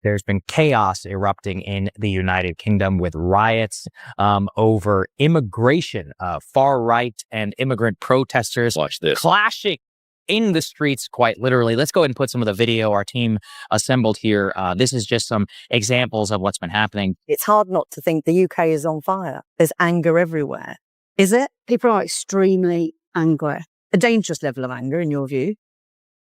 There's been chaos erupting in the United Kingdom with riots over immigration, far-right and immigrant protesters clashing in the streets, quite literally. Let's go ahead and put some of the video our team assembled here. This is just some examples of what's been happening. It's hard not to think the UK is on fire. There's anger everywhere. Is it? People are extremely angry. A dangerous level of anger, in your view?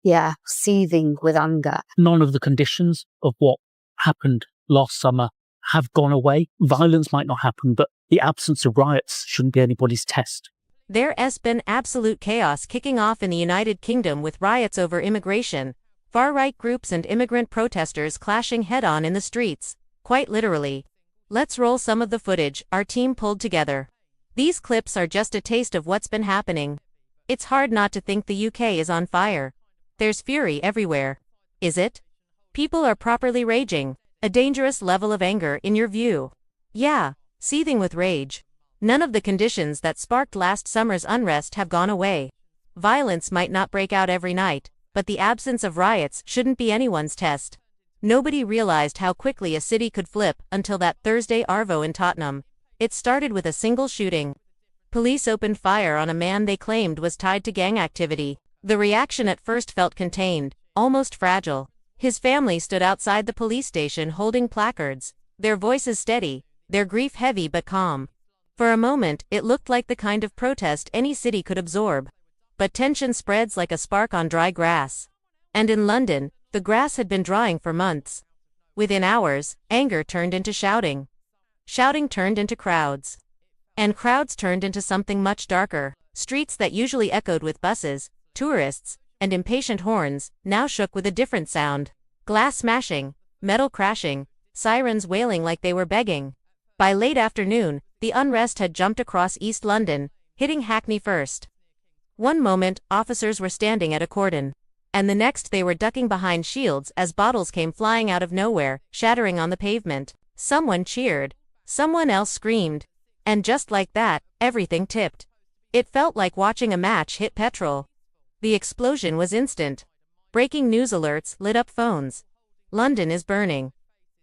Yeah, seething with anger. None of the conditions of what happened last summer have gone away. Violence might not happen, but the absence of riots shouldn't be anybody's test. There has been absolute chaos kicking off in the United Kingdom with riots over immigration, far-right groups and immigrant protesters clashing head-on in the streets, quite literally. Let's roll some of the footage our team pulled together. These clips are just a taste of what's been happening. It's hard not to think the UK is on fire. There's fury everywhere. Is it? People are properly raging. A dangerous level of anger in your view. Yeah, seething with rage. None of the conditions that sparked last summer's unrest have gone away. Violence might not break out every night, but the absence of riots shouldn't be anyone's test. Nobody realized how quickly a city could flip until that Thursday arvo in Tottenham. It started with a single shooting. Police opened fire on a man they claimed was tied to gang activity. The reaction at first felt contained, almost fragile. His family stood outside the police station holding placards, their voices steady, their grief heavy but calm. For a moment, it looked like the kind of protest any city could absorb. But tension spreads like a spark on dry grass. And in London, the grass had been drying for months. Within hours, anger turned into shouting. Shouting turned into crowds. And crowds turned into something much darker. Streets that usually echoed with buses, tourists, and impatient horns, now shook with a different sound. Glass smashing, metal crashing, sirens wailing like they were begging. By late afternoon, the unrest had jumped across East London, hitting Hackney first. One moment, officers were standing at a cordon. And the next they were ducking behind shields as bottles came flying out of nowhere, shattering on the pavement. Someone cheered. Someone else screamed. And just like that, everything tipped. It felt like watching a match hit petrol. The explosion was instant. Breaking news alerts lit up phones. London is burning.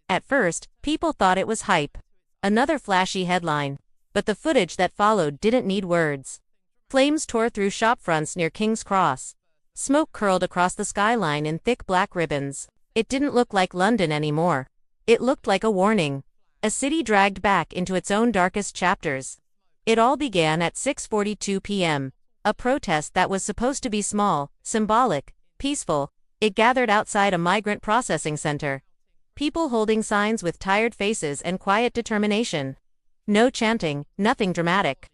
At first, people thought it was hype. Another flashy headline. But the footage that followed didn't need words. Flames tore through shop fronts near King's Cross. Smoke curled across the skyline in thick black ribbons. It didn't look like London anymore. It looked like a warning. A city dragged back into its own darkest chapters. It all began at 6:42 p.m. A protest that was supposed to be small, symbolic, peaceful. It gathered outside a migrant processing center. People holding signs with tired faces and quiet determination. No chanting, nothing dramatic.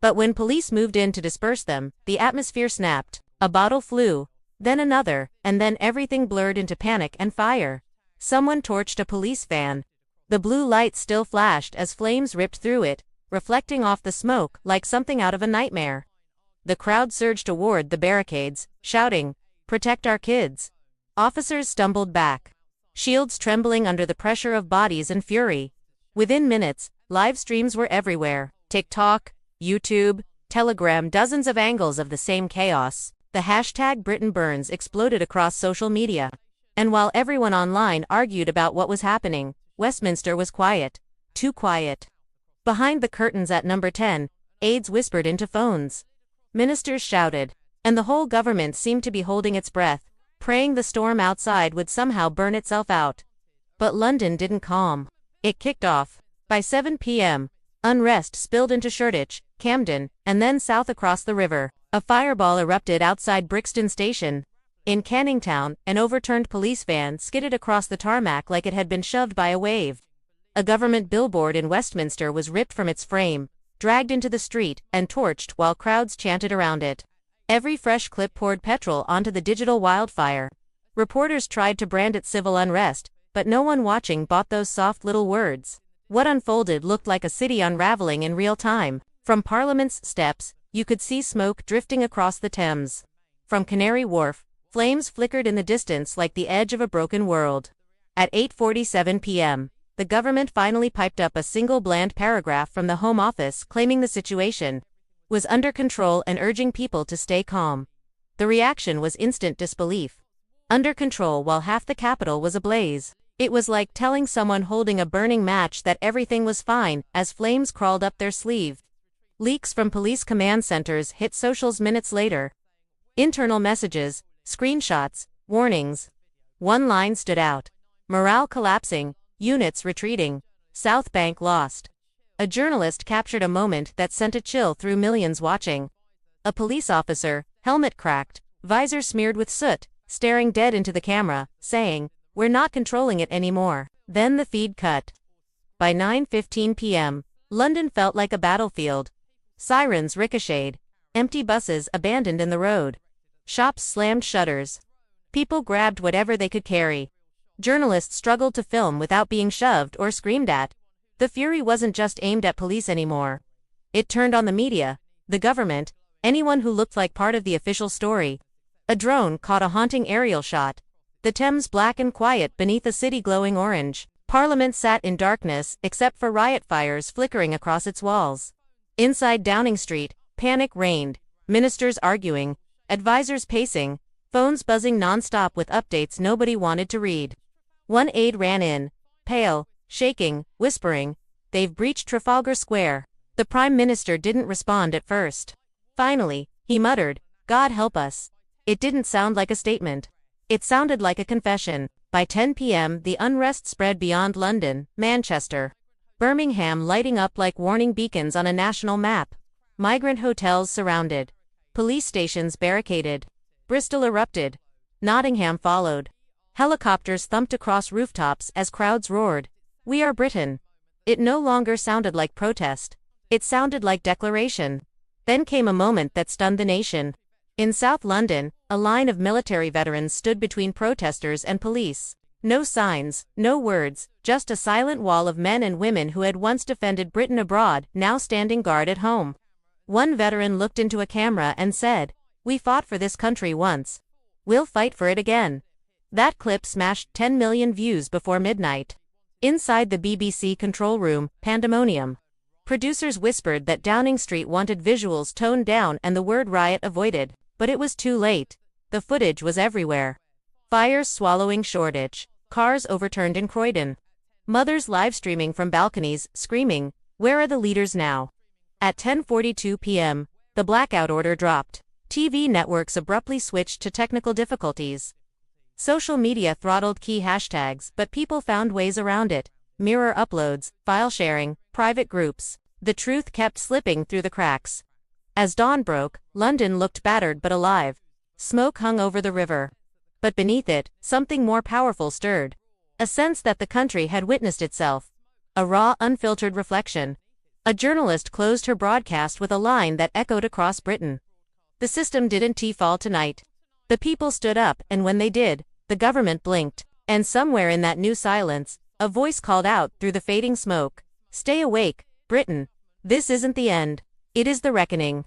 But when police moved in to disperse them, the atmosphere snapped. A bottle flew, then another, and then everything blurred into panic and fire. Someone torched a police van. The blue light still flashed as flames ripped through it, reflecting off the smoke like something out of a nightmare. The crowd surged toward the barricades, shouting, "Protect our kids." Officers stumbled back, shields trembling under the pressure of bodies and fury. Within minutes, live streams were everywhere. TikTok, YouTube, Telegram, dozens of angles of the same chaos. The hashtag Britain Burns exploded across social media. And while everyone online argued about what was happening, Westminster was quiet. Too quiet. Behind the curtains at number 10, aides whispered into phones. Ministers shouted. And the whole government seemed to be holding its breath, praying the storm outside would somehow burn itself out. But London didn't calm. It kicked off. By 7 p.m., unrest spilled into Shoreditch, Camden, and then south across the river. A fireball erupted outside Brixton Station. In Canning Town, an overturned police van skidded across the tarmac like it had been shoved by a wave. A government billboard in Westminster was ripped from its frame, dragged into the street, and torched while crowds chanted around it. Every fresh clip poured petrol onto the digital wildfire. Reporters tried to brand it civil unrest, but no one watching bought those soft little words. What unfolded looked like a city unraveling in real time. From Parliament's steps, you could see smoke drifting across the Thames. From Canary Wharf, flames flickered in the distance like the edge of a broken world. At 8:47 p.m., the government finally piped up a single bland paragraph from the Home Office claiming the situation was under control and urging people to stay calm. The reaction was instant disbelief. Under control while half the capital was ablaze. It was like telling someone holding a burning match that everything was fine as flames crawled up their sleeve. Leaks from police command centers hit socials minutes later. Internal messages, screenshots, warnings. One line stood out. Morale collapsing, units retreating, South Bank lost. A journalist captured a moment that sent a chill through millions watching. A police officer, helmet cracked, visor smeared with soot, staring dead into the camera, saying, "We're not controlling it anymore." Then the feed cut. By 9:15 p.m., London felt like a battlefield. Sirens ricocheted. Empty buses abandoned in the road. Shops slammed shutters. People grabbed whatever they could carry. Journalists struggled to film without being shoved or screamed at. The fury wasn't just aimed at police anymore. It turned on the media, the government, anyone who looked like part of the official story. A drone caught a haunting aerial shot. The Thames black and quiet beneath a city glowing orange. Parliament sat in darkness except for riot fires flickering across its walls. Inside Downing Street, panic reigned, ministers arguing, advisors pacing, phones buzzing non-stop with updates nobody wanted to read. One aide ran in, pale, shaking, whispering, "They've breached Trafalgar Square." The Prime Minister didn't respond at first. Finally, he muttered, "God help us." It didn't sound like a statement. It sounded like a confession. By 10 p.m., the unrest spread beyond London, Manchester, Birmingham lighting up like warning beacons on a national map. Migrant hotels surrounded. Police stations barricaded. Bristol erupted. Nottingham followed. Helicopters thumped across rooftops as crowds roared, "We are Britain." It no longer sounded like protest. It sounded like declaration. Then came a moment that stunned the nation. In South London, a line of military veterans stood between protesters and police. No signs, no words, just a silent wall of men and women who had once defended Britain abroad, now standing guard at home. One veteran looked into a camera and said, "We fought for this country once. We'll fight for it again." That clip smashed 10 million views before midnight. Inside the BBC control room, pandemonium. Producers whispered that Downing Street wanted visuals toned down and the word riot avoided, but it was too late. The footage was everywhere. Fires swallowing Shoreditch. Cars overturned in Croydon. Mothers live streaming from balconies, screaming, "Where are the leaders now?" At 10:42 p.m., the blackout order dropped. TV networks abruptly switched to technical difficulties. Social media throttled key hashtags, but people found ways around it. Mirror uploads, file sharing, private groups. The truth kept slipping through the cracks. As dawn broke, London looked battered but alive. Smoke hung over the river. But beneath it, something more powerful stirred. A sense that the country had witnessed itself. A raw, unfiltered reflection. A journalist closed her broadcast with a line that echoed across Britain. "The system didn't fall tonight. The people stood up, and when they did, the government blinked." And somewhere in that new silence, a voice called out through the fading smoke, "Stay awake, Britain. This isn't the end. It is the reckoning."